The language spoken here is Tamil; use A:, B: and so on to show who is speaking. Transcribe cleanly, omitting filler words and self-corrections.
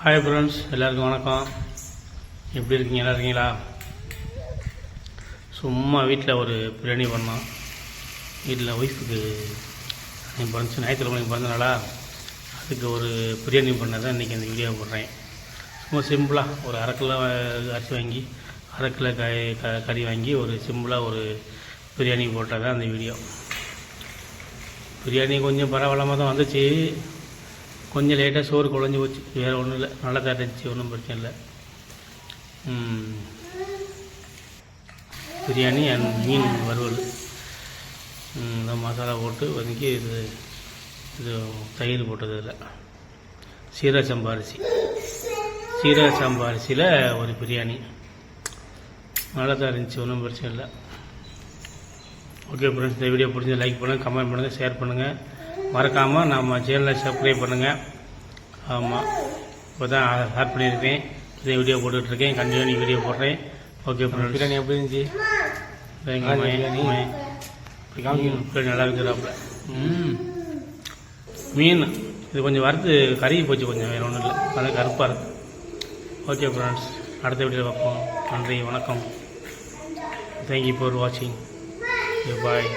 A: ஹாய் ஃப்ரெண்ட்ஸ், எல்லாருக்கும் வணக்கம். எப்படி இருக்கீங்க? நல்லா இருக்கீங்களா? சும்மா வீட்டில் ஒரு பிரியாணி பண்ணோம். வீட்டில் ஒய்ஃபுக்கு பிறந்துச்சு, ஞாயிற்றுக்கிழமை பிறந்தனால அதுக்கு ஒரு பிரியாணி பண்ணதான் இன்றைக்கி அந்த வீடியோ போடுறேன். சும்மா சிம்பிளாக ஒரு அரை கிலோ அரிசி வாங்கி அரை கிலோ கறி வாங்கி ஒரு சிம்பிளாக ஒரு பிரியாணி போட்டால் தான் அந்த வீடியோ. பிரியாணி கொஞ்சம் பரவலாமல் தான் வந்துச்சு. கொஞ்சம் லேட்டாக சோறு குழஞ்சி போச்சு, வேறு ஒன்றும் இல்லை. நல்லா தான் இருந்துச்சு, ஒன்றும் பிரச்சனை இல்லை. பிரியாணி அண்ட் மீன் வறுவல், இந்த மசாலா போட்டு வதக்கி இது தயிர் போட்டது. இதில் சீரக சம்பா அரிசியில் ஒரு பிரியாணி நல்லா தான் இருந்துச்சு, ஒன்றும் பிரச்சனை இல்லை. ஓகே ஃப்ரெண்ட்ஸ், இந்த வீடியோ பிடிச்சி லைக் பண்ணுங்கள், கமெண்ட் பண்ணுங்கள், ஷேர் பண்ணுங்கள். மறக்காமல் நம்ம சேனலை சப்ஸ்கிரைப் பண்ணுங்கள். ஆமாம், இப்போ தான் ஸ்டார்ட் பண்ணியிருக்கேன். இதே வீடியோ போட்டுட்ருக்கேன், கண்டினியூ வீடியோ போடுறேன். ஓகே ஃப்ரெண்ட்ஸ், பிரியாணி எப்படி இருந்துச்சு? பிரியாணி நல்லா இருக்கிறாப்புல. மீன் இது கொஞ்சம் வறுத்து கருகி போச்சு, கொஞ்சம் வேறு ஒன்றும் இல்லை, அது கருப்பாக இருக்குது. ஓகே ஃப்ரெண்ட்ஸ், அடுத்த வீடியோ பார்ப்போம். நன்றி, வணக்கம். தேங்க்யூ ஃபார் வாட்சிங். பாய்.